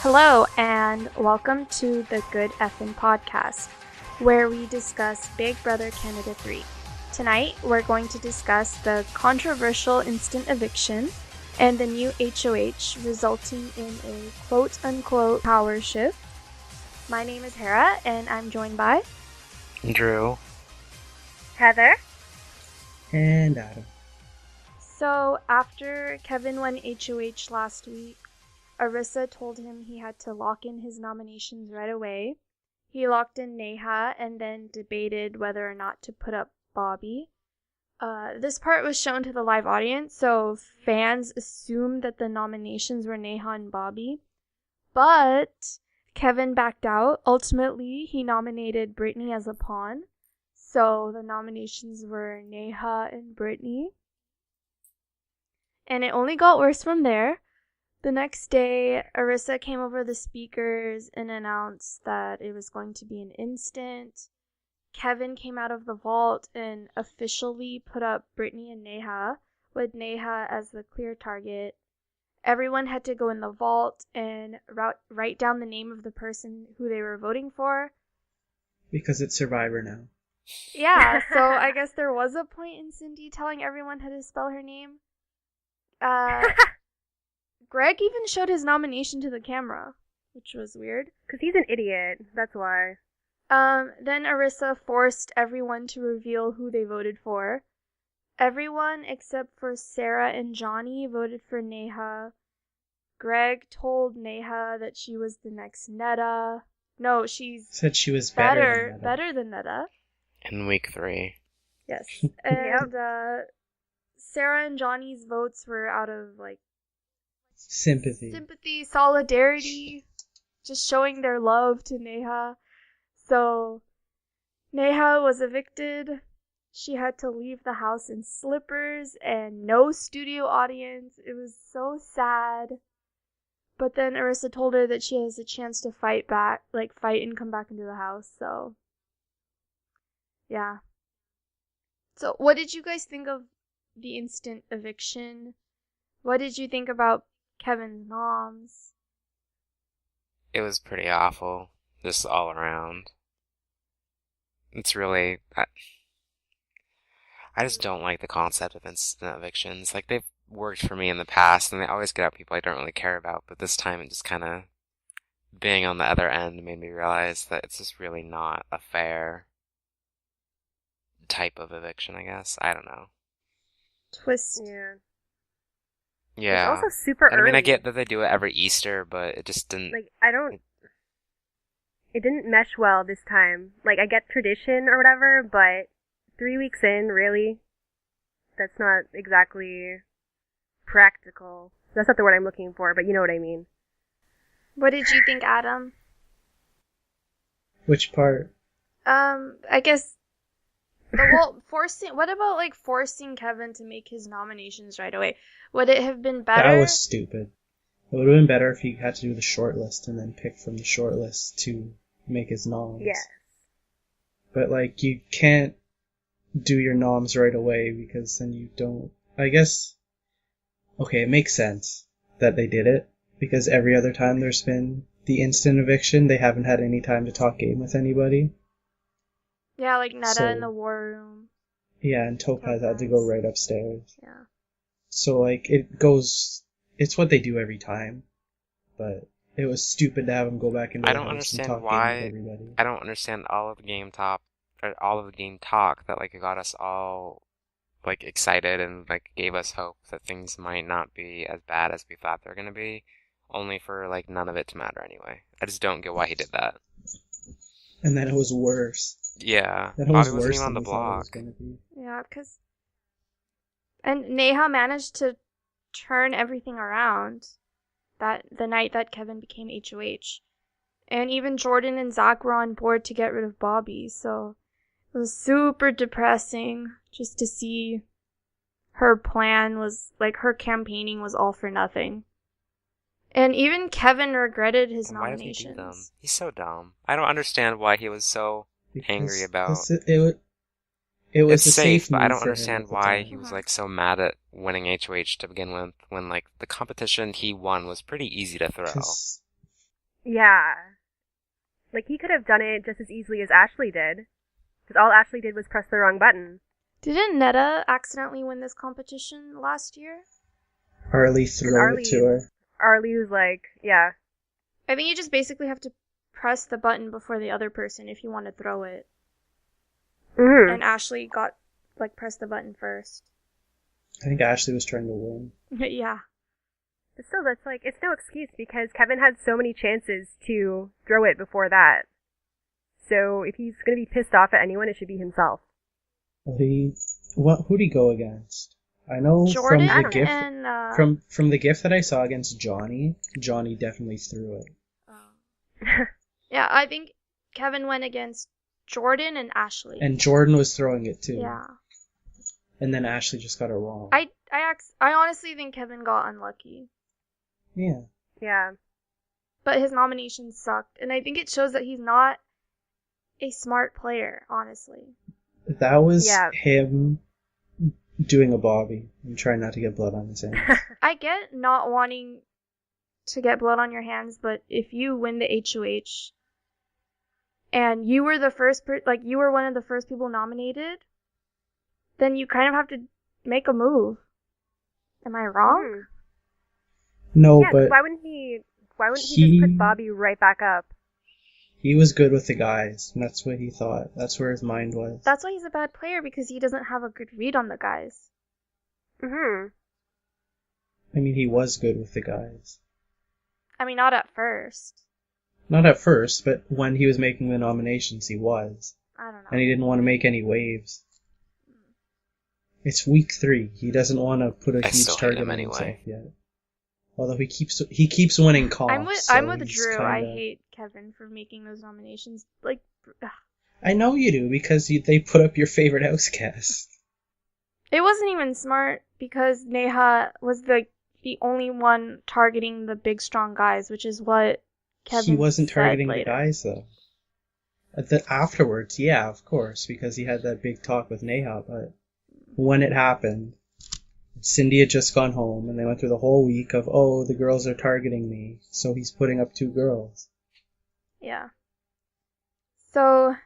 Hello, and welcome to the Good Effin podcast, where we discuss Big Brother Canada 3. Tonight, we're going to discuss the controversial instant eviction and the new HOH resulting in a quote-unquote power shift. My name is Hera, and I'm joined by Drew, Heather, and Adam. So, after Kevin won HOH last week, Arissa told him he had to lock in his nominations right away. He locked in Neha and then debated whether or not to put up Bobby. This part was shown to the live audience, so fans assumed that the nominations were Neha and Bobby. But Kevin backed out. Ultimately, he nominated Brittany as a pawn. So the nominations were Neha and Brittany. And it only got worse from there. The next day, Arissa came over the speakers and announced that it was going to be an instant. Kevin came out of the vault and officially put up Brittany and Neha, with Neha as the clear target. Everyone had to go in the vault and write down the name of the person who they were voting for. Because it's Survivor now. Yeah, so I guess there was a point in Cindy telling everyone how to spell her name. Greg even showed his nomination to the camera, which was weird. because he's an idiot, that's why. Then Arissa forced everyone to reveal who they voted for. Everyone except for Sarah and Johnny voted for Neha. Greg told Neha that she was the next Netta. No, she's Said she was better than Netta. in week 3. Yes. And Sarah and Johnny's votes were out of Sympathy, solidarity, just showing their love to Neha. So, Neha was evicted. She had to leave the house in slippers and no studio audience. It was so sad. But then Arissa told her that she has a chance to fight and come back into the house. So, yeah. So, what did you guys think of the instant eviction? What did you think about Kevin's noms? It was pretty awful, just all around. It's really... I just don't like the concept of instant evictions. They've worked for me in the past, and they always get out people I don't really care about, but this time it just kind of... being on the other end made me realize that it's just really not a fair type of eviction, I guess. I don't know. Twist. Yeah. Yeah. It's also super early. I mean, I get that they do it every Easter, but it just didn't... It didn't mesh well this time. I get tradition or whatever, but 3 weeks in, really? That's not exactly practical. That's not the word I'm looking for, but you know what I mean. What did you think, Adam? Which part? I guess... What about, forcing Kevin to make his nominations right away? Would it have been better? That was stupid. It would have been better if he had to do the short list and then pick from the short list to make his noms. Yes. But, you can't do your noms right away because then you don't... I guess... Okay, it makes sense that they did it because every other time there's been the instant eviction, they haven't had any time to talk game with anybody. Yeah, Netta in the war room. Yeah, and Topaz had to go right upstairs. Yeah. So, it goes... It's what they do every time. But it was stupid to have him go back into the house and talk game with everybody. I don't understand all of the game talk that, it got us all, excited and, gave us hope that things might not be as bad as we thought they were going to be, only for, none of it to matter anyway. I just don't get why he did that. And then it was worse. Yeah, That Bobby was wasn't worse even on than the we thought it block. was gonna be. Yeah, because... And Neha managed to turn everything around the night that Kevin became HOH. And even Jordan and Zach were on board to get rid of Bobby, so it was super depressing just to see her plan was, her campaigning was all for nothing. And even Kevin regretted his And why does he nominations. do them? He's so dumb. I don't understand why he was so angry about... It was it's a safe, but I move don't for him understand at the why time. he was so mad at winning HOH to begin with, when the competition he won was pretty easy to throw. Yeah. Like, he could have done it just as easily as Ashley did. Because all Ashley did was press the wrong button. Didn't Netta accidentally win this competition last year? Harley threw it to her. Arlie was like, yeah. I think you just basically have to press the button before the other person if you want to throw it. Mm-hmm. And Ashley pressed the button first. I think Ashley was trying to win. Yeah. But still, that's like, it's no excuse because Kevin had so many chances to throw it before that. So if he's going to be pissed off at anyone, it should be himself. Who'd he go against? I know Jordan from the gift and, from the gift that I saw against Johnny definitely threw it. Yeah, I think Kevin went against Jordan and Ashley. And Jordan was throwing it too. Yeah. And then Ashley just got it wrong. I honestly think Kevin got unlucky. Yeah. Yeah. But his nomination sucked, and I think it shows that he's not a smart player, honestly. That was him doing a Bobby and trying not to get blood on his hands. I get not wanting to get blood on your hands, but if you win the HOH and you were the first you were one of the first people nominated, then you kind of have to make a move. Am I wrong? No, yeah, but why wouldn't he just put Bobby right back up? He was good with the guys, and that's what he thought. That's where his mind was. That's why he's a bad player, because he doesn't have a good read on the guys. Mm-hmm. I mean, he was good with the guys. I mean, not at first. Not at first, but when he was making the nominations, he was. I don't know. And he didn't want to make any waves. It's week 3. He doesn't want to put a huge target on himself yet. Although he keeps winning comps. I'm with Drew. I hate Kevin for making those nominations. I know you do, because they put up your favorite house guest. It wasn't even smart, because Neha was the only one targeting the big strong guys, which is what Kevin He wasn't targeting the guys though. Afterwards, yeah, of course, because he had that big talk with Neha, but when it happened, Cindy had just gone home, and they went through the whole week of, oh, the girls are targeting me, so he's putting up 2 girls. Yeah. So,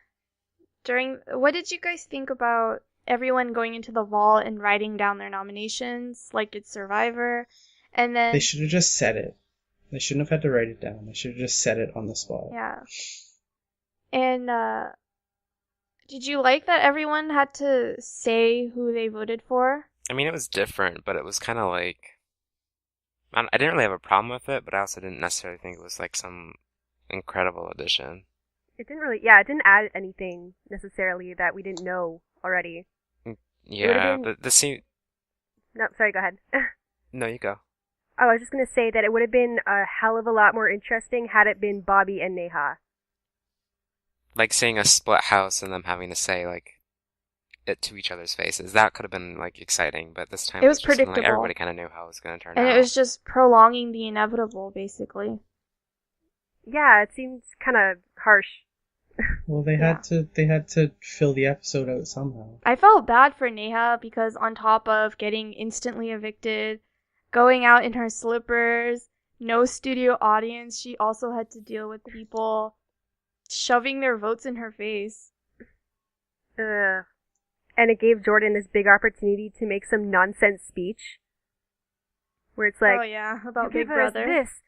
what did you guys think about everyone going into the vault and writing down their nominations, like it's Survivor, and then... They should have just said it. They shouldn't have had to write it down. They should have just said it on the spot. Yeah. And, did you like that everyone had to say who they voted for? I mean, it was different, but it was kind of like... I didn't really have a problem with it, but I also didn't necessarily think it was like some incredible addition. It didn't add anything necessarily that we didn't know already. Yeah, the scene... No, sorry, go ahead. No, you go. Oh, I was just going to say that it would have been a hell of a lot more interesting had it been Bobby and Neha. Like seeing a split house and them having to say, like, it to each other's faces. That could have been, like, exciting, but this time it was just predictable. Like, everybody kind of knew how it was going to turn out. And it was just prolonging the inevitable, basically. Yeah, it seems kind of harsh. Well, they had to fill the episode out somehow. I felt bad for Neha because on top of getting instantly evicted, going out in her slippers, no studio audience, she also had to deal with people shoving their votes in her face. And it gave Jordan this big opportunity to make some nonsense speech. Where it's like, oh yeah, about Big Brother. This.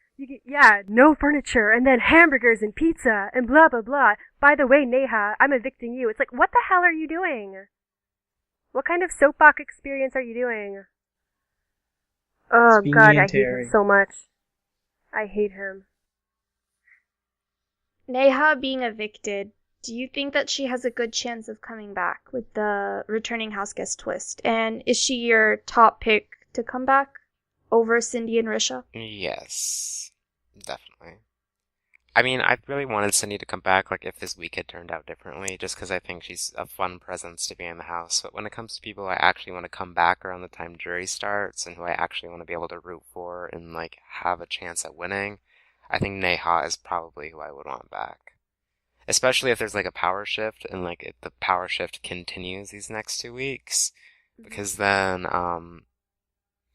No furniture, and then hamburgers and pizza, and blah blah blah. By the way, Neha, I'm evicting you. It's like, what the hell are you doing? What kind of soapbox experience are you doing? Oh God, I hate him so much. I hate him. Neha being evicted, do you think that she has a good chance of coming back with the returning house guest twist? And is she your top pick to come back over Cindy and Risha? Yes, definitely. I mean, I really wanted Cindy to come back, like, if this week had turned out differently, just because I think she's a fun presence to be in the house. But when it comes to people I actually want to come back around the time jury starts, and who I actually want to be able to root for and, like, have a chance at winning, I think Neha is probably who I would want back. Especially if there's, like, a power shift, and, like, if the power shift continues these next 2 weeks. Because then,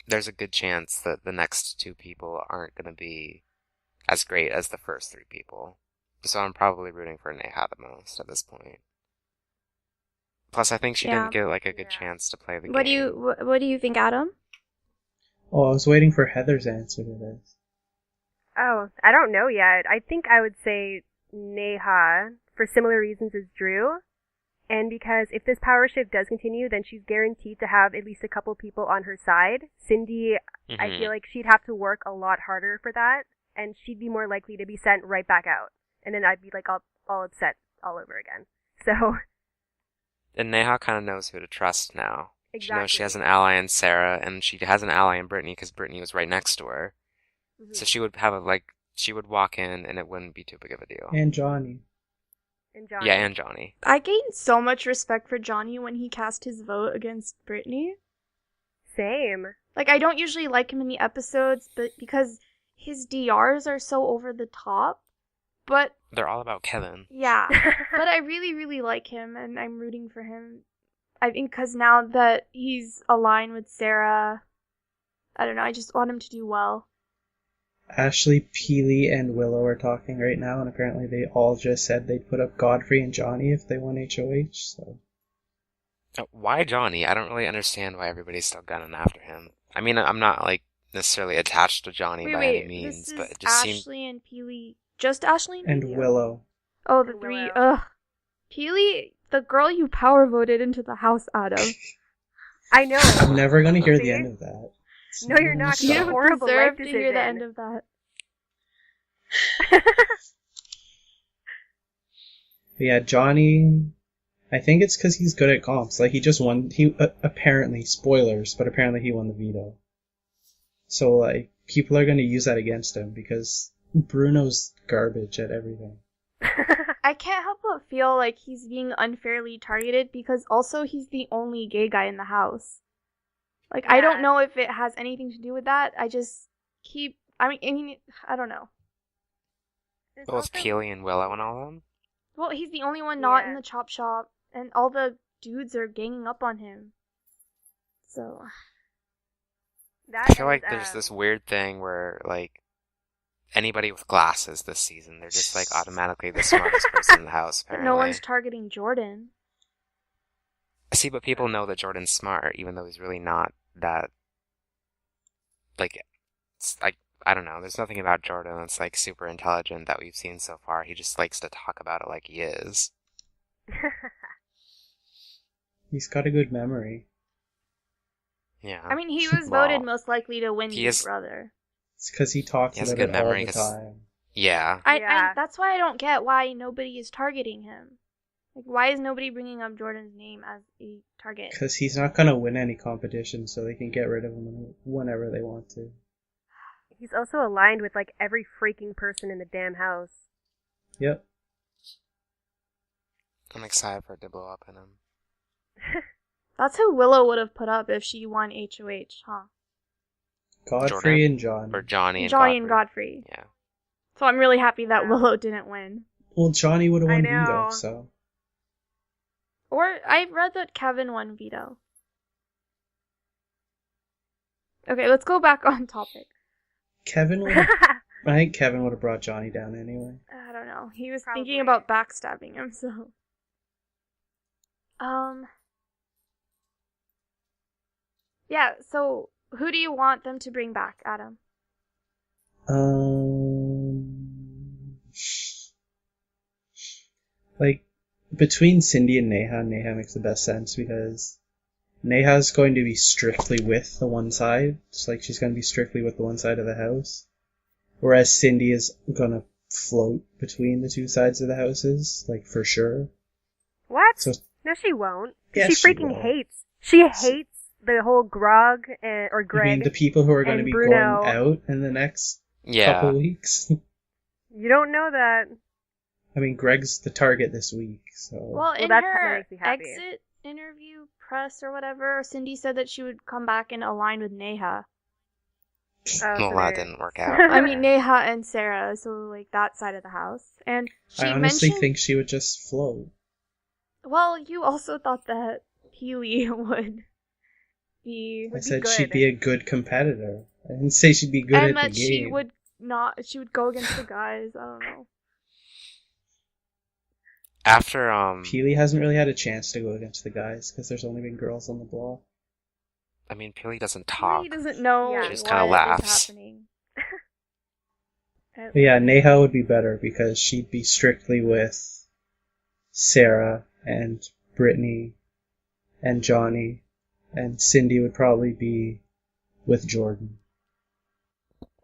there's a good chance that the next 2 people aren't going to be as great as the first three people. So I'm probably rooting for Neha the most at this point. Plus, I think she Yeah. didn't get like a good Yeah. chance to play the What do game. you think, Adam? Oh, I was waiting for Heather's answer to this. Oh, I don't know yet. I think I would say Neha for similar reasons as Drew. And because if this power shift does continue, then she's guaranteed to have at least a couple people on her side. Cindy, I Mhm. feel like she'd have to work a lot harder for that, and she'd be more likely to be sent right back out. And then I'd be like all upset all over again. So, And Neha kind of knows who to trust now. She knows she has exactly. an ally in Sarah, and she has an ally in Brittany because Brittany was right next to her. So Mhm. she would have she would walk in, and it wouldn't be too big of a deal. And Johnny. And Johnny. Yeah, and Johnny. I gained so much respect for Johnny when he cast his vote against Brittany. Same. Like, I don't usually like him in the episodes, but because his DRs are so over the top. But, They're all about Kevin. yeah. But I really, really like him, and I'm rooting for him. I think because now that he's aligned with Sarah, I don't know, I just want him to do well. Ashley, Peely, and Willow are talking right now, and apparently they all just said they'd put up Godfrey and Johnny if they won HOH, so... Why Johnny? I don't really understand why everybody's still gunning after him. I mean, I'm not like necessarily attached to Johnny by any means, this but is it just seems Ashley and Peely. Just Ashley and And Peely? Willow. Oh, the And three. Willow. Ugh. Peely, the girl you power voted into the house, Adam. I know. I'm never gonna hear See? the end of that. It's No, you're gonna not. You It's a stop. don't horrible deserve life to hear the decision. end of that. But yeah, Johnny... I think it's because he's good at comps. Like, he just won... He apparently, spoilers, but apparently he won the veto. So, like, people are gonna use that against him, because Bruno's garbage at everything. I can't help but feel like he's being unfairly targeted because also he's the only gay guy in the house. Like, I don't Yeah. know if it has anything to do with that. I just keep. I mean, I don't know. There's well, it's also- Peely and Willow and all of them. Well, he's the only one not in Yeah. the chop shop, and all the dudes are ganging up on him. So. that I feel and, like there's this weird thing where like anybody with glasses this season, they're just like automatically the smartest person in the house. But Apparently. no one's targeting Jordan. See, but people know that Jordan's smart, even though he's really not that. Like, it's like I don't know. There's nothing about Jordan that's like super intelligent that we've seen so far. He just likes to talk about it like he is. He's got a good memory. Yeah. I mean, he was Well, voted most likely to win he Big is- Brother. It's because he talks He has a about good it all memory the 'cause- time. Yeah. Yeah. That's why I don't get why nobody is targeting him. Like, why is nobody bringing up Jordan's name as a target? Because he's not gonna win any competition, so they can get rid of him whenever they want to. He's also aligned with like every freaking person in the damn house. Yep. I'm excited for it to blow up in him. That's who Willow would have put up if she won HOH, huh? Godfrey Jordan? and John. Or Johnny and Johnny and Godfrey. Godfrey. Yeah. So I'm really happy that Yeah. Willow didn't win. Well, Johnny would have I won know. veto, so... Or I read that Kevin won veto. Okay, let's go back on topic. Kevin would have... I think Kevin would have brought Johnny down anyway. I don't know. He was Probably. thinking about backstabbing him, so. Yeah, so who do you want them to bring back, Adam? Like, between Cindy and Neha makes the best sense because Neha's going to be strictly with the one side. It's like she's going to be strictly with the one side of the house. Whereas Cindy is going to float between the two sides of the houses, like for sure. What? So, No, she won't. Yes, she she freaking will. hates. She hates the whole Grog or you Greg. mean the people who are going to and be Bruno. going out in the next Yeah. couple weeks? You don't know that. I mean, Greg's the target this week, so... Well, in that her makes me happy. exit interview, press, or whatever, Cindy said that she would come back and align with Neha. Oh, Well, so that there- didn't work out. I mean, Neha and Sarah, so like that side of the house. And she I honestly mentioned. think she would just float. Well, you also thought that Peely would be. I Would be said good. she'd be a good competitor. I didn't say she'd be good and at that the she game. would she would go against the guys. I don't know. After Peely hasn't really had a chance to go against the guys because there's only been girls on the block. I mean, Peely doesn't talk. He doesn't know Yeah. She what just is kinda laughs. happening. But yeah, Neha would be better because she'd be strictly with Sarah and Brittany and Johnny, and Cindy would probably be with Jordan.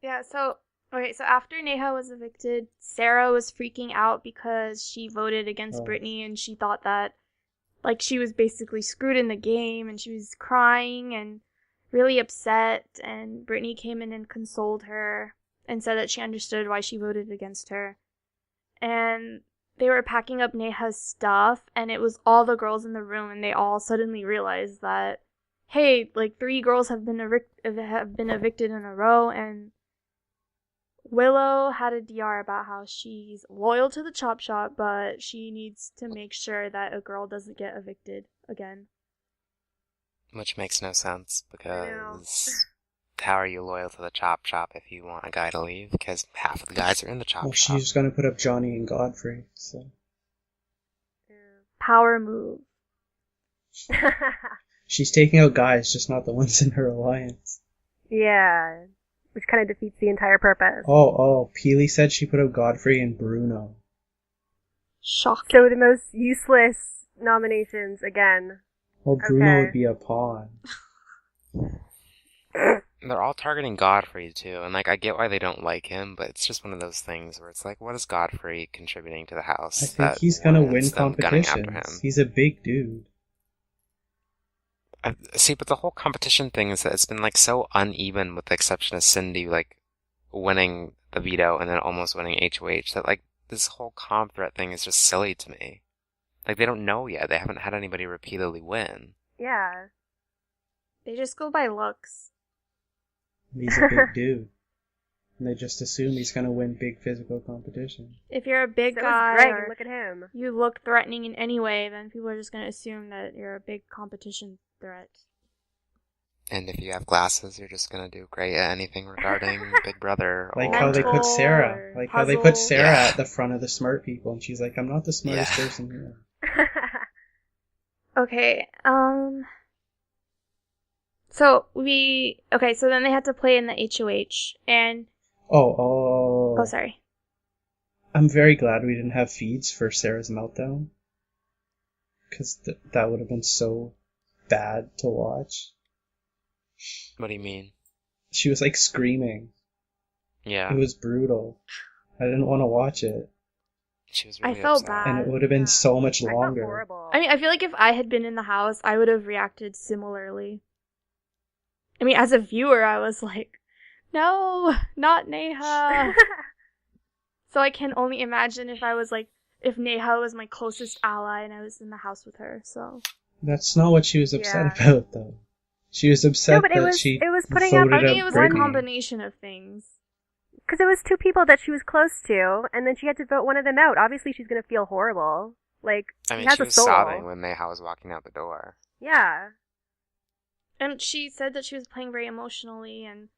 Yeah, so after Neha was evicted, Sarah was freaking out because she voted against Oh. Brittany and she thought that like she was basically screwed in the game, and she was crying and really upset, and Brittany came in and consoled her and said that she understood why she voted against her. And they were packing up Neha's stuff, and it was all the girls in the room, and they all suddenly realized that, hey, like 3 girls have been evicted in a row, and Willow had a DR about how she's loyal to the chop shop, but she needs to make sure that a girl doesn't get evicted again. Which makes no sense, I know. because how are you loyal to the chop shop if you want a guy to leave? Because half of the guys are in the chop Well, shop. she's gonna put up Johnny and Godfrey, so Power move. she's taking out guys, just not the ones in her alliance. Yeah, which kind of defeats the entire purpose. Oh, Peely said she put up Godfrey and Bruno. Shocking. So the most useless nominations again. Well, Bruno Okay. would be a pawn. They're all targeting Godfrey too, and like I get why they don't like him, but it's just one of those things where it's like, what is Godfrey contributing to the house? I think that he's gonna win warrants them gunning after competitions. him? He's a big dude. See, but the whole competition thing is that it's been like so uneven, with the exception of Cindy like winning the veto and then almost winning HOH, that like this whole comp threat thing is just silly to me. Like they don't know yet. They haven't had anybody repeatedly win. Yeah. They just go by looks. He's a big dude. And they just assume he's gonna win big physical competition. If you're a big So guy is Greg, or and look at him. you look threatening in any way, then people are just going to assume that you're a big competition threat. And if you have glasses, you're just gonna do great at anything regarding Big Brother. Like or... how they put Mental Sarah. or Like how they put puzzle. Sarah Yeah. at the front of the smart people, and she's like, I'm not the smartest Yeah. person here. Okay, so then they had to play in the HOH, and, Oh, sorry. I'm very glad we didn't have feeds for Sarah's meltdown. Because that would have been so bad to watch. What do you mean? She was like screaming. Yeah, It was brutal. I didn't want to watch it. she was I really felt upset. bad. And it would have been Yeah. so much I felt longer. horrible. I mean, I feel like if I had been in the house, I would have reacted similarly. I mean, as a viewer, I was like, no, not Neha. So I can only imagine if Neha was my closest ally and I was in the house with her, so. That's not what she was upset Yeah. about, though. She was upset No, but it that was- she it was putting up- voted I think out it was Brittany. a combination of things. Because it was 2 people that she was close to, and then she had to vote one of them out. Obviously, she's going to feel horrible. Like, I she mean, has she a was soul. sobbing when Neha was walking out the door. Yeah. And she said that she was playing very emotionally, and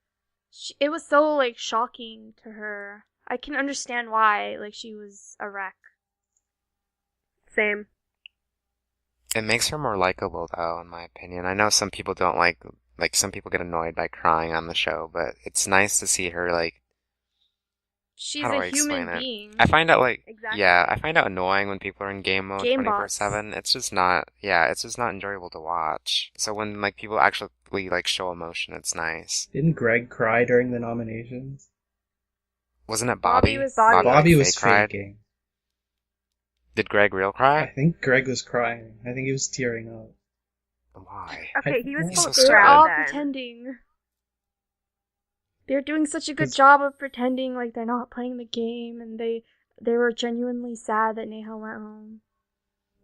it was so, like, shocking to her. I can understand why, like, she was a wreck. Same. It makes her more likable, though, in my opinion. I know some people don't like some people get annoyed by crying on the show, but it's nice to see her, like, She's how do a I explain human it? being. I find out, like, Exactly. yeah, I find out annoying when people are in game mode Game 24/7. It's just not, yeah, it's just not enjoyable to watch. So when, like, people actually, like, show emotion, it's nice. Didn't Greg cry during the nominations? Wasn't it Bobby Bobby? was- Bobby. Bobby like, was fake cried? faking. Did Greg real I cry? think Greg was crying. I think he was tearing up. Why? Okay, he was He's supposed so to They're sad. cry all then. pretending. They're doing such a good 'Cause- job of pretending like they're not playing the game, and they were genuinely sad that Neha went home.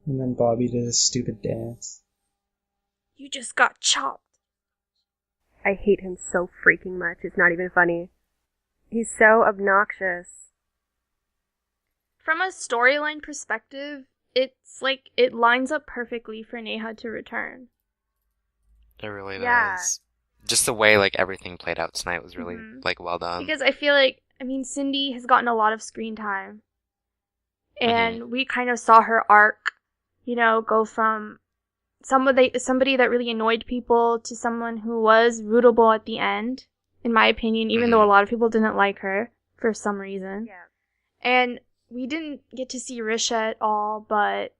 And then Bobby did his stupid dance. You just got chopped. I hate him so freaking much. It's not even funny. He's so obnoxious. From a storyline perspective, it's like it lines up perfectly for Neha to return. It really Yeah. does. Just the way, like, everything played out tonight was really, Mhm. like, well done. Because I feel like I mean, Cindy has gotten a lot of screen time. And we kind of saw her arc, go from somebody that really annoyed people to someone who was rootable at the end, in my opinion, even though a lot of people didn't like her for some reason. Yeah. And we didn't get to see Risha at all, but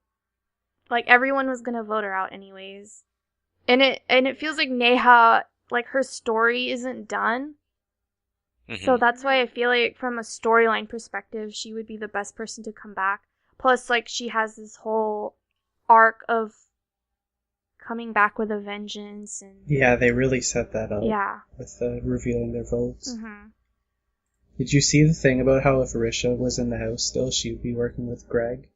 everyone was gonna vote her out anyways. And it feels like Neha, her story isn't done. So that's why I feel like from a storyline perspective, she would be the best person to come back. Plus, she has this whole arc of coming back with a vengeance. And Yeah, they really set that up. Yeah. With revealing their votes. Mm-hmm. Did you see the thing about how if Risha was in the house still, she would be working with Greg?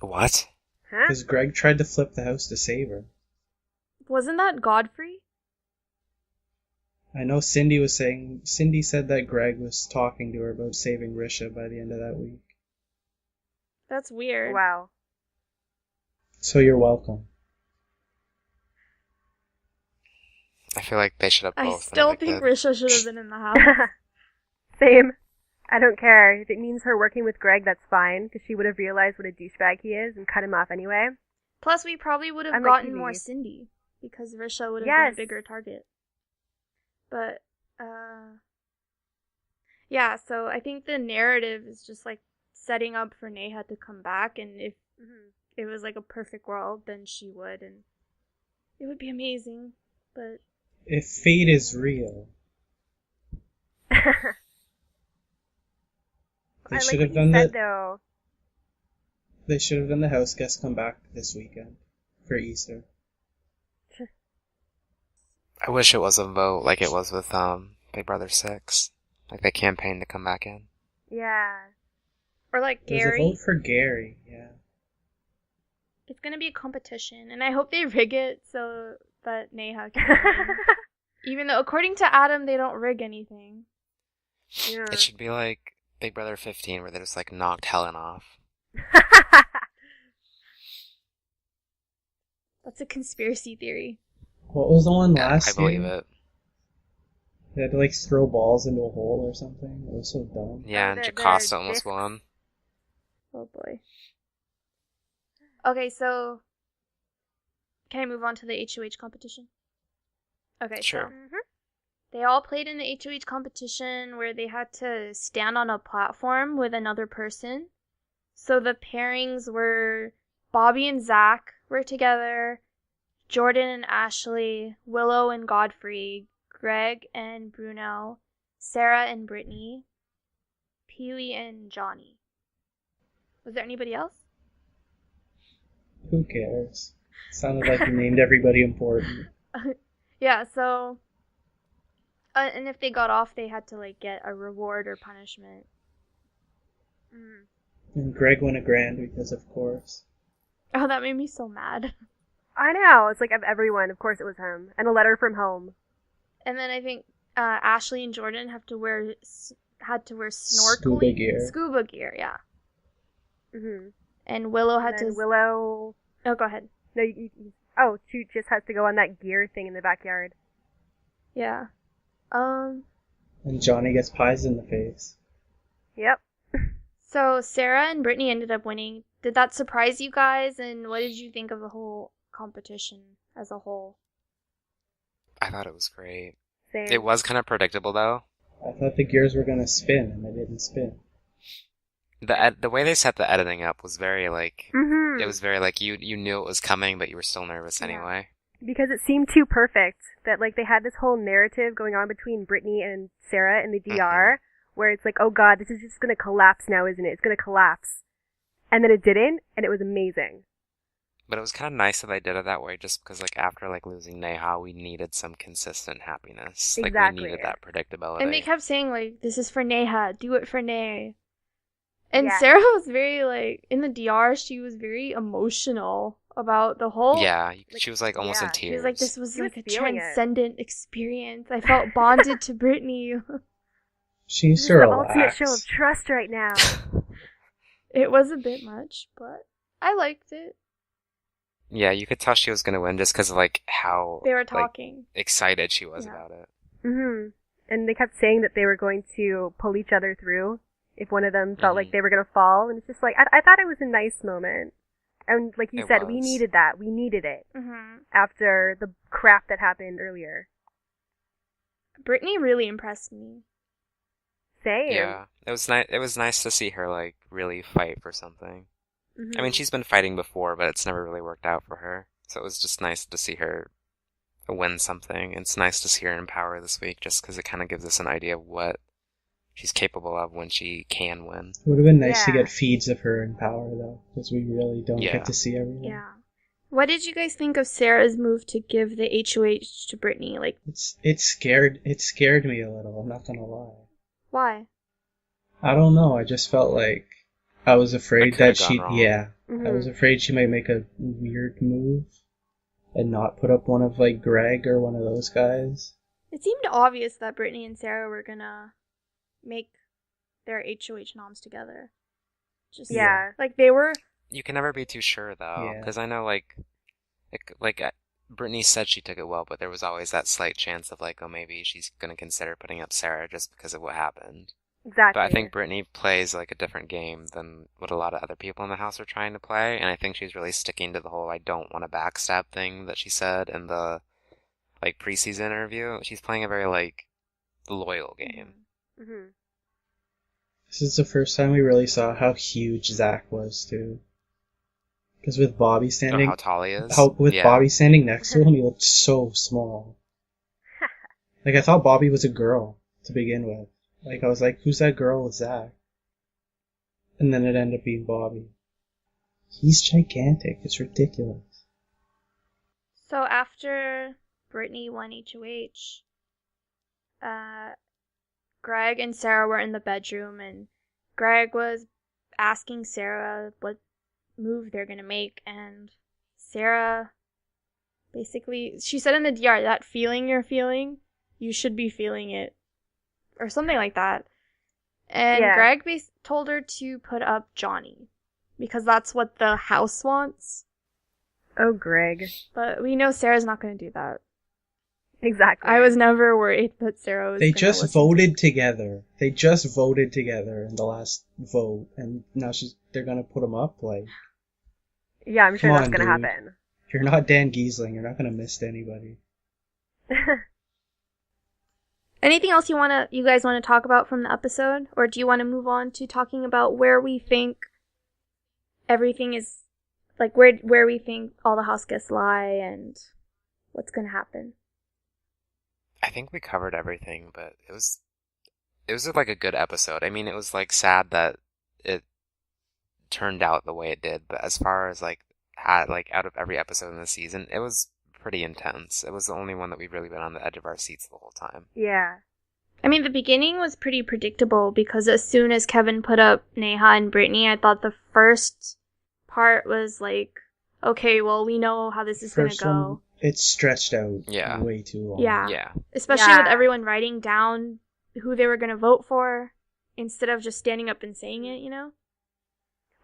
What? Huh? Because Greg tried to flip the house to save her. Wasn't that Godfrey? I know Cindy said that Greg was talking to her about saving Risha by the end of that week. That's weird. Wow. So you're welcome. I feel like they should have both I been still think evicted. Risha should have been in the house. Same. I don't care. If it means her working with Greg, that's fine, because she would have realized what a douchebag he is and cut him off anyway. Plus, we probably would have Unlike gotten TV. more Cindy, because Risha would have Yes. been a bigger target. But, yeah, so I think the narrative is just, setting up for Neha to come back, and if it was, a perfect world, then she would, and it would be amazing, but... If fate is real, they I should like have what you done said, that. though. They should have done the house guests come back this weekend for Easter. I wish it was a vote like it was with Big Brother 6. They campaigned to come back in. Yeah. Or, There's a Gary. vote for Gary, yeah. It's gonna be a competition, and I hope they rig it so that Neha can win. Even though, according to Adam, they don't rig anything. Yeah. It should be like Big Brother 15 where they just knocked Helen off. That's a conspiracy theory. What was the one Yeah, last I believe year? it. They had to throw balls into a hole or something. It was so dumb. Yeah, and the Jocasta almost discs. won. Oh boy. Okay, so can I move on to the HOH competition? Okay, Sure. so they all played in the HOH competition where they had to stand on a platform with another person. So the pairings were Bobby and Zach were together, Jordan and Ashley, Willow and Godfrey, Greg and Bruno, Sarah and Brittany, Peely and Johnny. Was there anybody else? Who cares? Sounded like you named everybody important. Yeah, so... and if they got off, they had to, get a reward or punishment. And Greg won $1,000 because, of course. Oh, that made me so mad. I know. It's of everyone. Of course it was him. And a letter from home. And then I think Ashley and Jordan had to wear snorkeling... Scuba gear. Scuba gear, yeah. Mm-hmm. And Willow And had then to... Willow... Oh, go ahead. No, she just has to go on that gear thing in the backyard. Yeah. And Johnny gets pies in the face. Yep. So Sarah and Brittany ended up winning. Did that surprise you guys? And what did you think of the whole competition as a whole? I thought it was great. Same. It was kind of predictable though. I thought the gears were gonna spin, and they didn't spin. The way they set the editing up was very Mm-hmm. it was very you knew it was coming, but you were still nervous anyway. Because it seemed too perfect that they had this whole narrative going on between Brittany and Sarah in the DR, where it's oh god, this is just gonna collapse now, isn't it? It's gonna collapse. And then it didn't, and it was amazing. But it was kind of nice that they did it that way, just because after losing Neha, we needed some consistent happiness. Exactly. We needed that predictability. And they kept saying, this is for Neha, do it for Neha. And Yeah. Sarah was very, in the DR, she was very emotional about the whole... Yeah, she was almost in yeah. tears. She was like, this was She was a feeling it. transcendent experience. I felt bonded to Brittany. She needs This to is the relax. ultimate show of trust right now. It was a bit much, but I liked it. Yeah, you could tell she was gonna win just because of how They were talking. excited she was Yeah. about it. Mm-hmm. And they kept saying that they were going to pull each other through if one of them felt like they were going to fall. And it's just like, I thought it was a nice moment. And like you It said, we was. needed that. We needed it Mm-hmm. after the crap that happened earlier. Brittany really impressed me. Same. Yeah, it was nice. It was nice to see her like really fight for something. Mhm. I mean, she's been fighting before, but it's never really worked out for her. So it was just nice to see her win something. It's nice to see her in power this week, just because it kind of gives us an idea of what she's capable of when she can win. It would have been nice to Yeah. get feeds of her in power, though, because we really don't Yeah. get to see everything. Yeah. What did you guys think of Sarah's move to give the HOH to Brittany? Like, It scared me a little. I'm not gonna lie. why? I don't know. I just felt like I was afraid It that could've she, gone wrong. yeah, I Mhm. was afraid she might make a weird move and not put up one of like Greg or one of those guys. It seemed obvious that Brittany and Sarah were gonna make their HOH noms together. Just Yeah. like they were. You can never be too sure though, Yeah. because I know Brittany said she took it well, but there was always that slight chance of like, oh, maybe she's gonna consider putting up Sarah just because of what happened. Exactly. But I think Brittany plays like a different game than what a lot of other people in the house are trying to play, and I think she's really sticking to the whole "I don't want to backstab" thing that she said in the like preseason interview. She's playing a very like loyal game. Mhm. This is the first time we really saw how huge Zach was too. Because with Bobby Oh, standing, how tall he is. with Yeah. Bobby standing next to him, he looked so small. Like I thought Bobby was a girl to begin with. Like I was like, who's that girl with Zach? And then it ended up being Bobby. He's gigantic. It's ridiculous. So after Brittany won HOH, Greg and Sarah were in the bedroom, and Greg was asking Sarah what move they're gonna make, and Sarah basically, she said in the DR, that feeling you're feeling, you should be feeling it, or something like that. And Yeah. Greg told her to put up Johnny, because that's what the house wants. Oh, Greg. But we know Sarah's not gonna do that. Exactly. I was never worried that Sarah was They gonna just listen voted together. They just voted together in the last vote, and now they're gonna put him up. Like, Yeah, I'm sure Come that's on, gonna dude. happen. if you're not Dan Giesling, you're not gonna miss anybody. Anything else you guys want to talk about from the episode, or do you want to move on to talking about where we think everything is, like where we think all the house guests lie and what's gonna happen? I think we covered everything, but it was like a good episode. I mean, it was like sad that it turned out the way it did, but as far as like out of every episode in the season, it was pretty intense. It was the only one that we've really been on the edge of our seats the whole time. Yeah. I mean, the beginning was pretty predictable because as soon as Kevin put up Neha and Brittany, I thought the first part was like, okay, well, we know how this is First gonna go. one, it's stretched out Yeah. way too long. Yeah. Yeah. Especially with Yeah. everyone writing down who they were gonna vote for instead of just standing up and saying it, you know?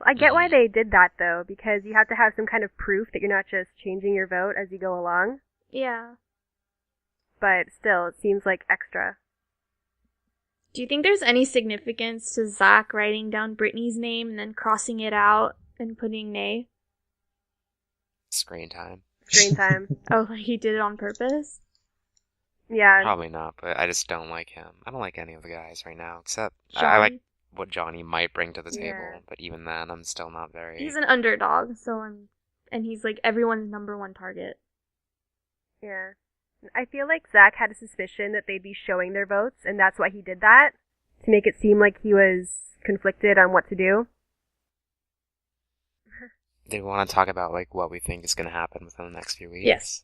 I get why they did that, though, because you have to have some kind of proof that you're not just changing your vote as you go along. Yeah. But still, it seems like extra. Do you think there's any significance to Zach writing down Brittany's name and then crossing it out and putting Nay? Screen time. Screen time. Oh, like he did it on purpose? Yeah. Probably not, but I just don't like him. I don't like any of the guys right now, except I Johnny? like what Johnny might bring to the table, Yeah. but even then, I'm still not very... He's an underdog, and he's like everyone's number one target. Yeah. I feel like Zach had a suspicion that they'd be showing their votes, and that's why he did that, to make it seem like he was conflicted on what to do. They want to talk about like what we think is going to happen within the next few weeks. Yes.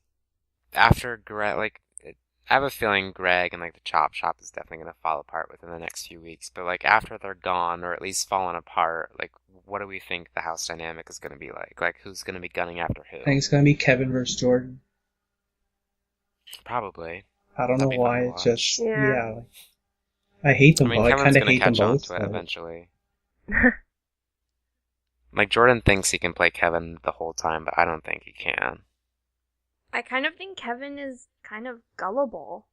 After Greg, I have a feeling Greg and like the Chop Shop is definitely going to fall apart within the next few weeks. But like after they're gone, or at least fallen apart, like what do we think the house dynamic is going to be like? Like who's going to be gunning after who? I think it's gonna be Kevin versus Jordan. Probably. I don't That'd know be fun why. to It's just Yeah. like, I hate I them mean, both. I Kevin's kind of going to hate them catch on both. to it but- eventually. Like Jordan thinks he can play Kevin the whole time, but I don't think he can. I kind of think Kevin is kind of gullible.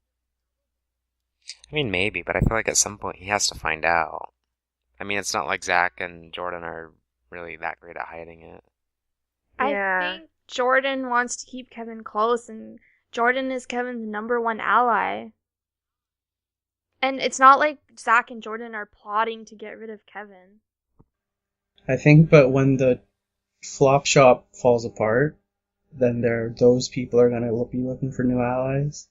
I mean, maybe, but I feel like at some point he has to find out. I mean, it's not like Zach and Jordan are really that great at hiding it. Yeah. I think Jordan wants to keep Kevin close, and Jordan is Kevin's #1 ally. And it's not like Zach and Jordan are plotting to get rid of Kevin. I think, but when the flop shop falls apart, then those people are gonna be looking for new allies.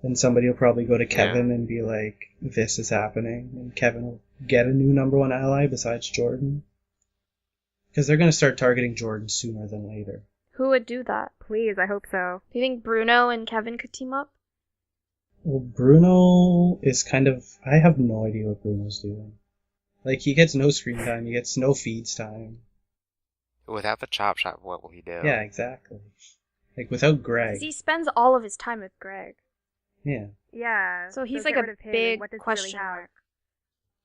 And somebody will probably go to Kevin and be like, this is happening. And Kevin will get a new #1 ally besides Jordan. Because they're gonna start targeting Jordan sooner than later. Who would do that? Please, I hope so. Do you think Bruno and Kevin could team up? Well, Bruno is kind of... I have no idea what Bruno's doing. Like, he gets no screen time, he gets no feeds time. Without the chop shop, what will he do? Yeah, exactly. Like, without Greg. Because he spends all of his time with Greg. Yeah. Yeah. So he's get like rid a of him, big what does he question really have? mark.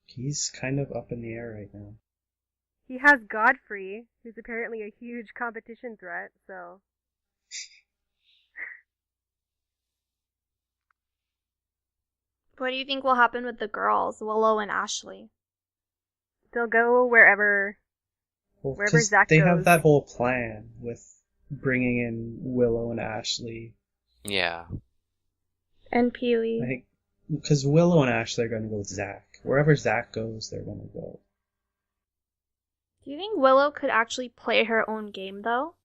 He's kind of up in the air right now. He has Godfrey, who's apparently a huge competition threat, so... What do you think will happen with the girls, Willow and Ashley? They'll go wherever Well, Wherever 'cause Zach they goes. have that whole plan with bringing in Willow and Ashley. Yeah. And Peely. I think because Willow and Ashley are going to go with Zach. Wherever Zach goes, they're going to go. Do you think Willow could actually play her own game, though?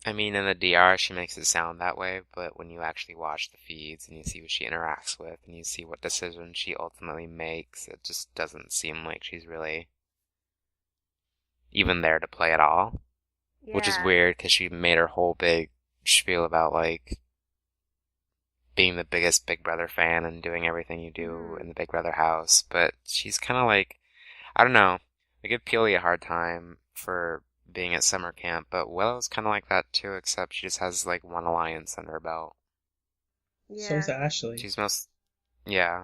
I mean, in the DR, she makes it sound that way, but when you actually watch the feeds and you see what she interacts with and you see what decisions she ultimately makes, it just doesn't seem like she's really even there to play at all. Yeah. Which is weird because she made her whole big spiel about, like, being the biggest Big Brother fan and doing everything you do in the Big Brother house. But she's kind of like, I don't know. I give Peely a hard time for being at summer camp, but Willow's kind of like that too, except she just has like one alliance under her belt. Yeah. So is Ashley. Yeah.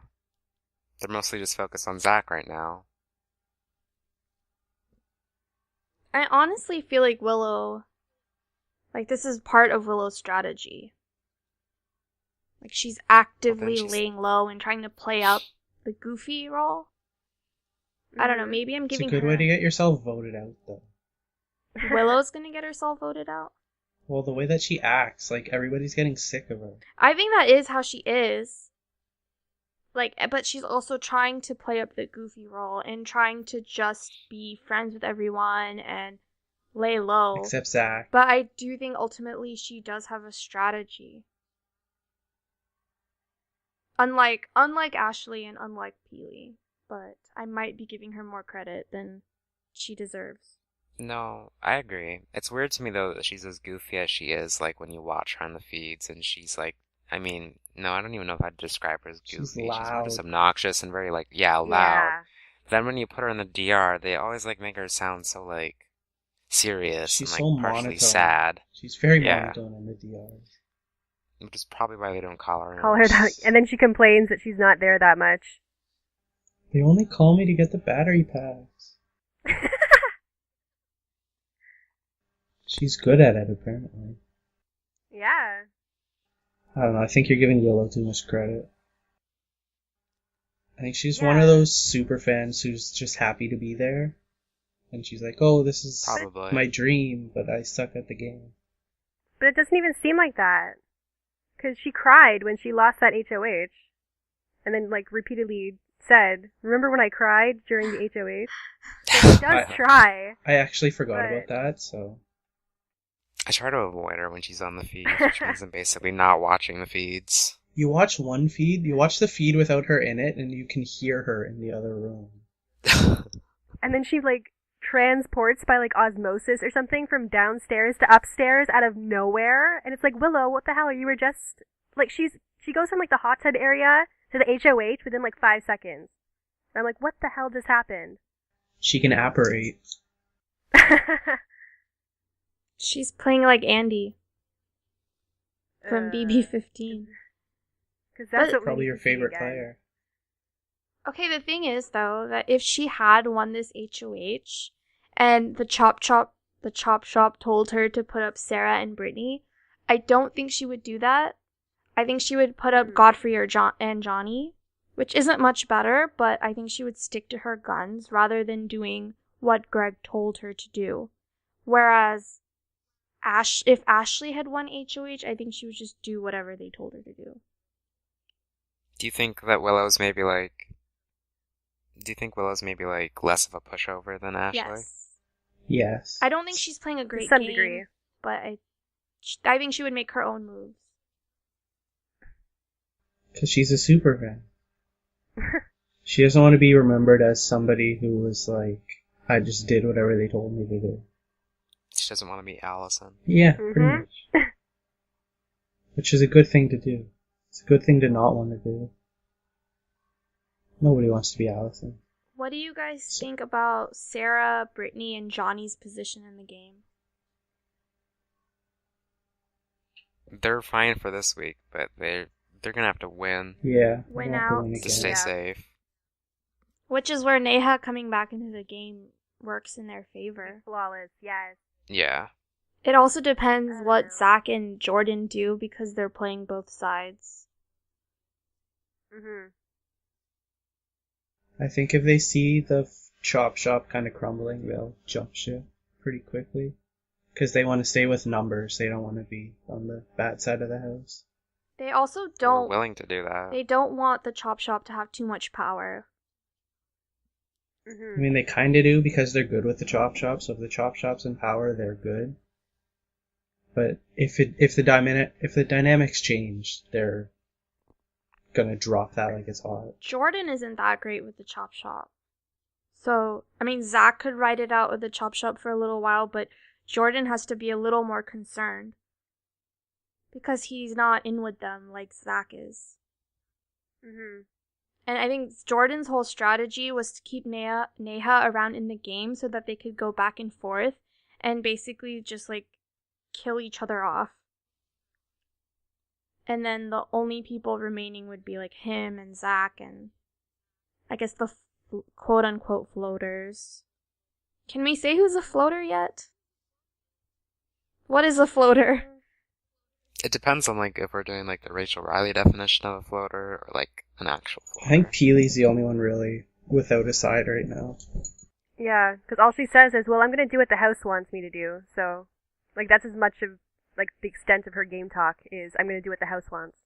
They're mostly just focused on Zach right now. I honestly feel like Willow, like this is part of Willow's strategy. Like she's actively laying low and trying to play up the goofy role. I don't know, maybe I'm It's a giving good her... way to get yourself voted out, though. Willow's gonna get herself voted out? Well, the way that she acts, like, everybody's getting sick of her. I think that is how she is. Like, but she's also trying to play up the goofy role and trying to just be friends with everyone and lay low. Except Zach. But I do think ultimately she does have a strategy. Unlike Ashley and unlike Peely. But I might be giving her more credit than she deserves. No, I agree. It's weird to me, though, that she's as goofy as she is, like, when you watch her on the feeds, and she's, like, I mean, no, I don't even know if I'd describe her as goofy. She's She's more loud. just obnoxious and very, like, loud. Yeah. Then when you put her in the DR, they always, like, make her sound so, like, serious She's and, so like, partially monotone. sad. She's very Yeah. monotone in the DRs. Which is probably why they don't call her. Call her that, and then she complains that she's not there that much. They only call me to get the battery packs. She's good at it, apparently. Yeah. I don't know, I think you're giving Willow too much credit. I think she's one Yeah. of those super fans who's just happy to be there. And she's like, oh, this is Probably. my dream, but I suck at the game. But it doesn't even seem like that. Because she cried when she lost that HOH. And then, like, repeatedly said, remember when I cried during the HOH? So she does try. I actually forgot But- about that, so... I try to avoid her when she's on the feeds, which means I'm basically not watching the feeds. You watch one feed, you watch the feed without her in it, and you can hear her in the other room. And then she, like, transports by, like, osmosis or something from downstairs to upstairs out of nowhere. And it's like, Willow, what the hell? You were just... Like, she goes from, like, the hot tub area to the HOH within, like, 5 seconds. And I'm like, what the hell just happened? She can apparate. She's playing like Andy from BB15. Because that's what we Probably need your to see favorite again. player. Okay, the thing is though that if she had won this HOH and the chop shop told her to put up Sarah and Brittany, I don't think she would do that. I think she would put up Godfrey and Johnny, which isn't much better, but I think she would stick to her guns rather than doing what Greg told her to do. Whereas if Ashley had won HOH, I think she would just do whatever they told her to do. Do you think Willow's maybe like less of a pushover than Ashley? Yes. Yes. I don't think she's playing a great To some game, degree. but I think she would make her own moves. Because she's a super fan. She doesn't want to be remembered as somebody who was like, I just did whatever they told me to do. She doesn't want to be Allison. Yeah, pretty much. Which is a good thing to do. It's a good thing to not want to do. Nobody wants to be Allison. What do you guys think about Sarah, Brittany, and Johnny's position in the game? They're fine for this week, but they're gonna have to win Yeah. Win they have to out. win to again. stay Yeah. safe. Which is where Neha coming back into the game works in their favor. Flawless, yes. Yeah. It also depends I don't what know. Zach and Jordan do because they're playing both sides. Mhm. I think if they see the chop shop kind of crumbling, they'll jump ship pretty quickly. Because they want to stay with numbers. They don't want to be on the bad side of the house. They also We're don't willing to do that. they don't want the chop shop to have too much power. I Mhm. mean, they kind of do because they're good with the chop shop. So if the chop shop's in power, they're good. But if the dynamics change, they're gonna drop that like it's hot. Jordan isn't that great with the chop shop. So, I mean, Zach could ride it out with the chop shop for a little while, but Jordan has to be a little more concerned. Because he's not in with them like Zach is. Mhm. And I think Jordan's whole strategy was to keep Neha around in the game so that they could go back and forth and basically just like kill each other off. And then the only people remaining would be like him and Zach and I guess the quote unquote floaters. Can we say who's a floater yet? What is a floater? It depends on like if we're doing like the Rachel Riley definition of a floater or like an actual I floater. think Peely's the only one really without a side right now. Yeah, because all she says is, well, I'm going to do what the house wants me to do. So, like, that's as much of, like, the extent of her game talk is, I'm going to do what the house wants.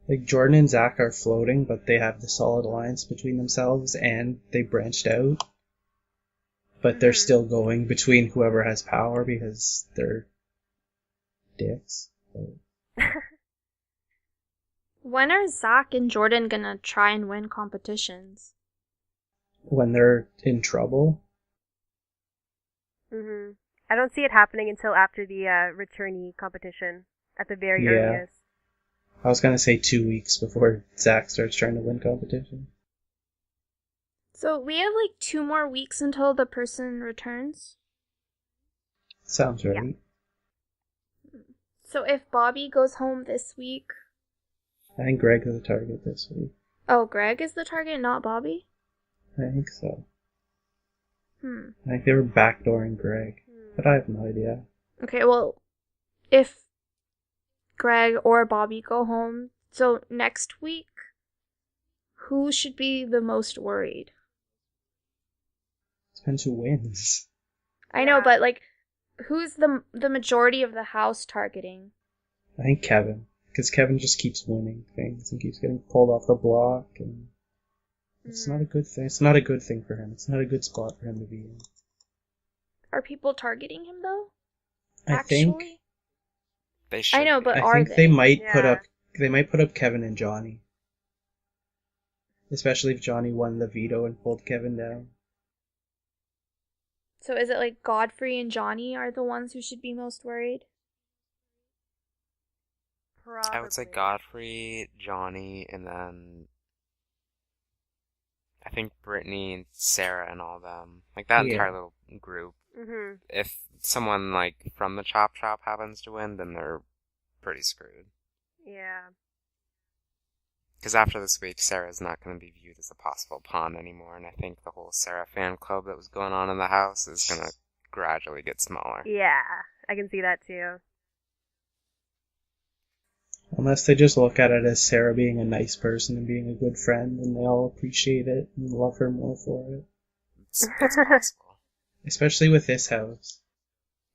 Like Jordan and Zach are floating, but they have the solid alliance between themselves, and they branched out. But they're Mhm. still going between whoever has power because they're dicks. But When are Zach and Jordan gonna try and win competitions? when they're in trouble, Mhm. I don't see it happening until after the returnee competition, at the very Yeah. earliest. I was gonna say 2 weeks before Zach starts trying to win competition. So we have like 2 more weeks until the person returns. Sounds right. So if Bobby goes home this week, I think Greg's the target this week. oh, Greg is the target, not Bobby? I think so. Hmm. I think they were backdooring Greg, but I have no idea. Okay, well, if Greg or Bobby go home, so next week, who should be the most worried? Depends who wins. I know, Yeah. but like, who's the majority of the house targeting? I think Kevin, because Kevin just keeps winning things and keeps getting pulled off the block, and it's not a good thing. It's not a good thing for him. It's not a good spot for him to be in. Are people targeting him though? I Actually, think They should. I know, be. but I are think they? they might put Yeah. up Kevin and Johnny. Especially if Johnny won the veto and pulled Kevin down. So is it like Godfrey and Johnny are the ones who should be most worried? Probably. I would say Godfrey, Johnny, and then I think Brittany and Sarah and all them. Like that Yeah. entire little group. Mhm. If someone like from the Chop Shop happens to win, then they're pretty screwed. Yeah. Because after this week, Sarah's not going to be viewed as a possible pawn anymore, and I think the whole Sarah fan club that was going on in the house is going to gradually get smaller. Yeah. I can see that too. Unless they just look at it as Sarah being a nice person and being a good friend, and they all appreciate it and love her more for it. It's possible. Especially with this house.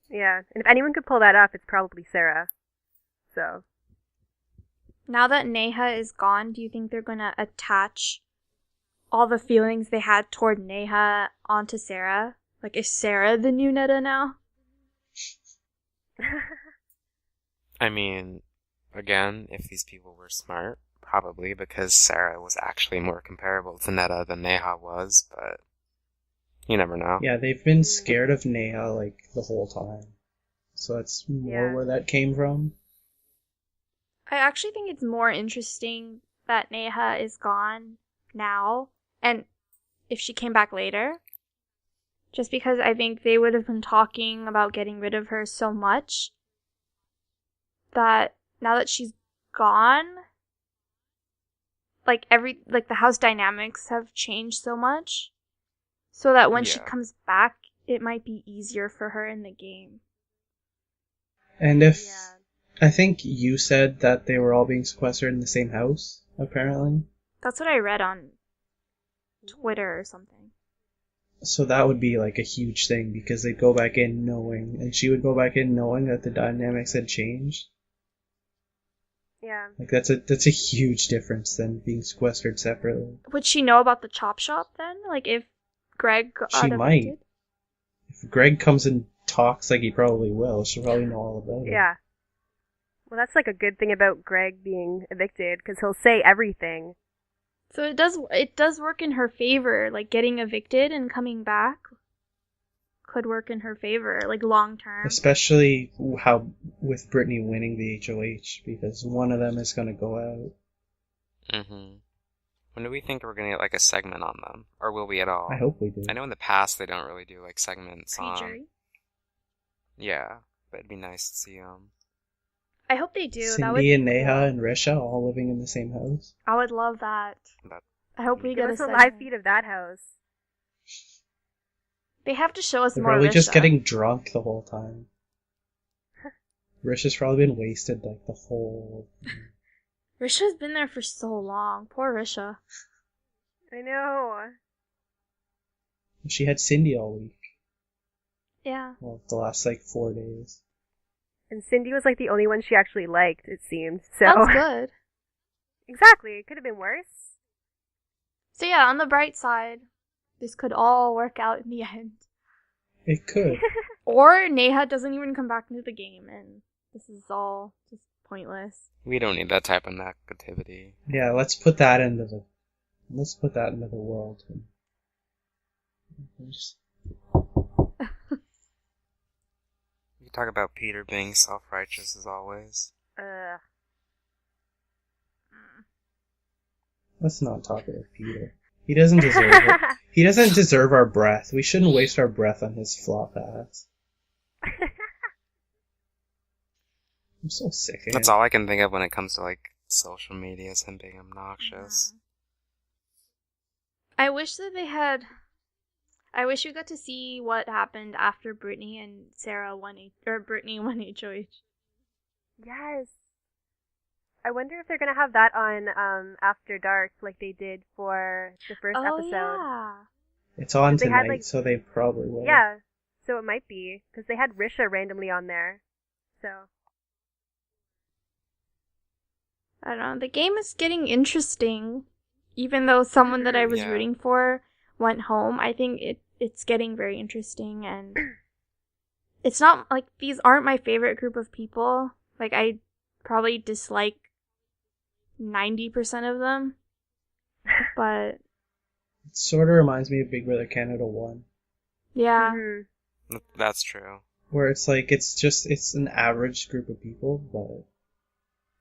Yeah, and if anyone could pull that off, it's probably Sarah. So. Now that Neha is gone, do you think they're going to attach all the feelings they had toward Neha onto Sarah? Like, is Sarah the new Netta now? I mean, again, if these people were smart, probably, because Sarah was actually more comparable to Netta than Neha was, but you never know. Yeah, they've been scared of Neha, like, the whole time. So that's more where that came from. I actually think it's more interesting that Neha is gone now, and if she came back later. Just because I think they would have been talking about getting rid of her so much that now that she's gone, like the house dynamics have changed so much, so that when she comes back, it might be easier for her in the game. And if I think you said that they were all being sequestered in the same house, apparently. That's what I read on Twitter or something. So that would be like a huge thing because they'd go back in knowing, and she would go back in knowing that the dynamics had changed. Yeah. Like that's a huge difference than being sequestered separately. Would she know about the chop shop then? Like if Greg got She evicted? might. If Greg comes and talks like he probably will, she'll probably know all about it. Yeah. Well, that's like a good thing about Greg being evicted, because he'll say everything. So it does work in her favor, like getting evicted and coming back could work in her favor, like long term. Especially how with Brittany winning the HOH, because one of them is going to go out. Mm-hmm. When do we think we're going to get like a segment on them? Or will we at all? I hope we do. I know in the past they don't really do like segments on... Pre-jury? Yeah, but it'd be nice to see I hope they do. Cindy That would and Neha and Risha all living in the same house. I would love that. I hope we Give get us a a segment. live feed of that house. They have to show us They're more probably just Risha. getting drunk the whole time. Risha's probably been wasted like the whole... Risha's been there for so long. Poor Risha. I know. She had Cindy all week. Yeah. Well, the last like 4 days. And Cindy was like the only one she actually liked, it seemed. So That's good. Exactly. It could have been worse. So yeah, on the bright side, this could all work out in the end. It could. Or Neha doesn't even come back into the game, and this is all just pointless. We don't need that type of negativity. Yeah, let's put that into the world. Just... You talk about Peter being self-righteous as always. Let's not talk about Peter. He doesn't deserve it. He doesn't deserve our breath. We shouldn't waste our breath on his flop ass. I'm so sick of him. That's all I can think of when it comes to like social media, is him being obnoxious. I wish that they had... I wish we got to see what happened after Brittany and Sarah Brittany won HOH. Yes. I wonder if they're gonna have that on After Dark, like they did for the first episode. Yeah. It's on They tonight, had, like- so they probably will. Yeah, so it might be, because they had Risha randomly on there. So. I don't know. The game is getting interesting. Even though someone that I was Yeah. rooting for went home, I think it's getting very interesting, and it's not like these aren't my favorite group of people. Like I probably dislike 90% of them. But It sort of reminds me of Big Brother Canada 1, yeah. Mm-hmm. That's true. where it's like it's an average group of people, but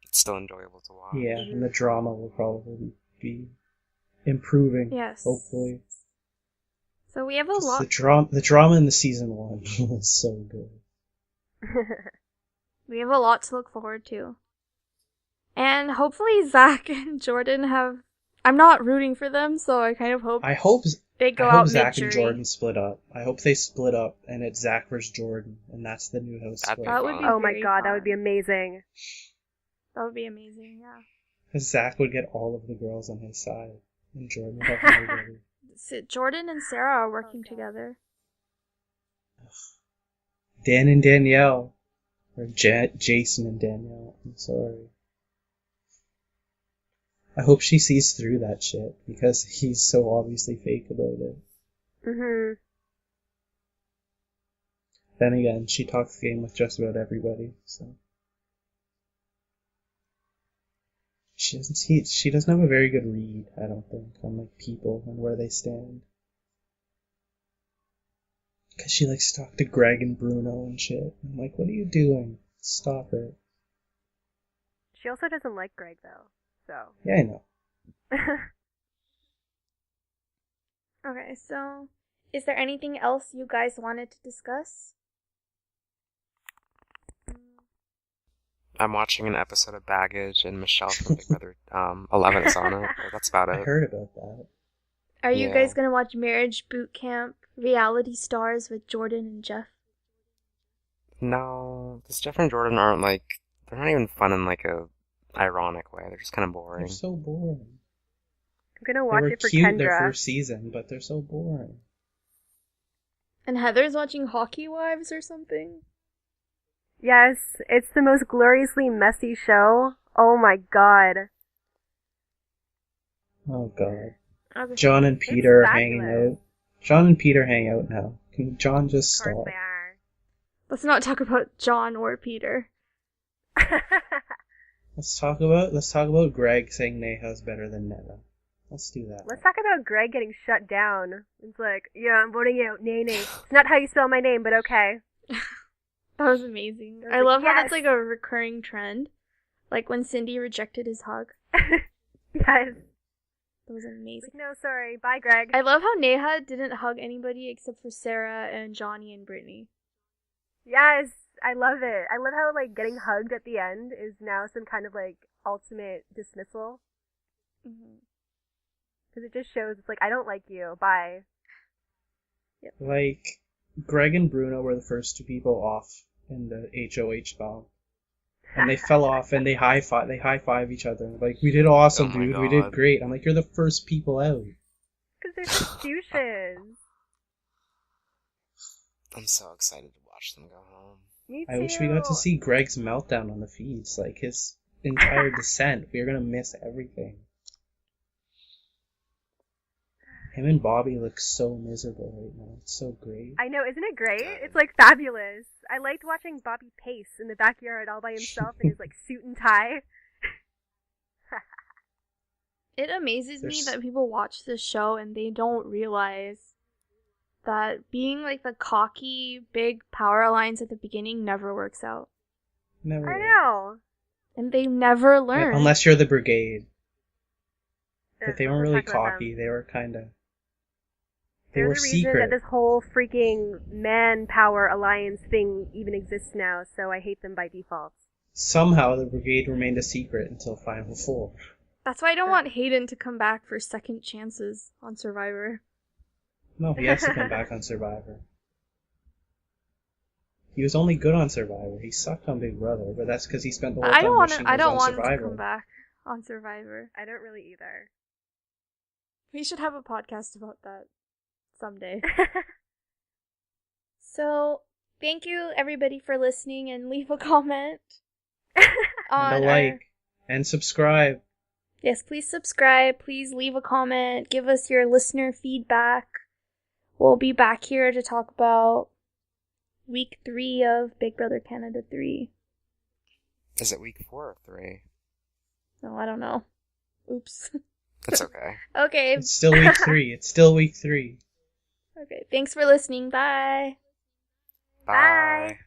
It's still enjoyable to watch. yeah, and the drama will probably be improving. Yes. Hopefully. So we have a 'Cause lot. The drama in the season 1 was so good. We have a lot to look forward to. And hopefully Zach and Jordan have... I'm not rooting for them, so I kind of hope I hope they go I hope out Zach mid-jury. and Jordan split up. I hope they split up and it's Zach versus Jordan, and that's the new house That'd split. be That would be Oh my very god, that fun. would be amazing. That would be amazing, yeah. Because Zach would get all of the girls on his side, and Jordan would have nobody. Jordan and Sarah are working together. Dan and Danielle. Or Jason and Danielle. I'm sorry. I hope she sees through that shit, because he's so obviously fake about it. Mhm. Then again, she talks game with just about everybody, so... She doesn't have a very good read, I don't think, on like people and where they stand. Because she likes to talk to Greg and Bruno and shit. I'm like, what are you doing? Stop it. She also doesn't like Greg, though, so... Yeah, I know. Okay, so is there anything else you guys wanted to discuss? I'm watching an episode of Baggage, and Michelle from Big Brother 11 is on it. But that's about I it. heard about that. Are you Yeah. guys gonna watch Marriage Boot Camp Reality Stars with Jordan and Jeff? No, this Jeff and Jordan aren't like, they're not even fun in like a ironic way. They're just kind of They're boring. so boring. I'm gonna They watch were it for cute their Kendra. first season, but they're so boring. And Heather's watching Hockey Wives or something? Yes, it's the most gloriously messy show. Oh my god. Oh god. Okay. John and Peter are It's hanging fabulous. out. John and Peter hang out now. Can John just Of course stop? they are. Let's not talk about John or Peter. Let's talk about Greg saying Neha's better than Netta. Let's do that. Let's talk about Greg getting shut down. It's like, yeah, I'm voting out Nene. It's not how you spell my name, but okay. That was amazing. I was I like, love how yes. that's like a recurring trend. Like when Cindy rejected his hug. Yes. That was amazing. Like, no, sorry. Bye, Greg. I love how Neha didn't hug anybody except for Sarah and Johnny and Brittany. Yes, I love it. I love how, like, getting hugged at the end is now some kind of, like, ultimate dismissal. Because it just shows, it's like, I don't like you. Bye. Like, Greg and Bruno were the first two people off in the HOH bomb. And they fell off and they high five each other. Like, we did awesome, Oh my dude. We did God. great. I'm like, you're the first people out. Because they're just douches. I'm so excited to watch them go home. Me too. I wish we got to see Greg's meltdown on the feeds. Like, his entire descent. We are gonna miss everything. Him and Bobby look so miserable right now. It's so great. I know, isn't it great? It's, like, fabulous. I liked watching Bobby pace in the backyard all by himself in his, like, suit and tie. It amazes me There's- that people watch this show and they don't realize that being like the cocky, big power alliance at the beginning never works out. Never. I know. And they never learn. Unless you're the brigade. But they We'll weren't really talk about them. cocky. They were kind of... They They're were the reason secret. that this whole freaking manpower alliance thing even exists now, so I hate them by default. Somehow the brigade remained a secret until Final Four. That's why I don't want Hayden to come back for second chances on Survivor. No, he has to come back on Survivor. He was only good on Survivor. He sucked on Big Brother, but that's because he spent the whole I time don't want wishing I he was don't on want him to Survivor. come back on Survivor. I don't really either. We should have a podcast about that someday. So, thank you everybody for listening and leave a comment. on And a like. And subscribe. Yes, please subscribe. Please leave a comment. Give us your listener feedback. We'll be back here to talk about week 3 of Big Brother Canada 3. Is it week 4 or 3? No, I don't know. Oops. It's okay. Okay. It's still week 3. It's still week 3. Okay. Thanks for listening. Bye. Bye.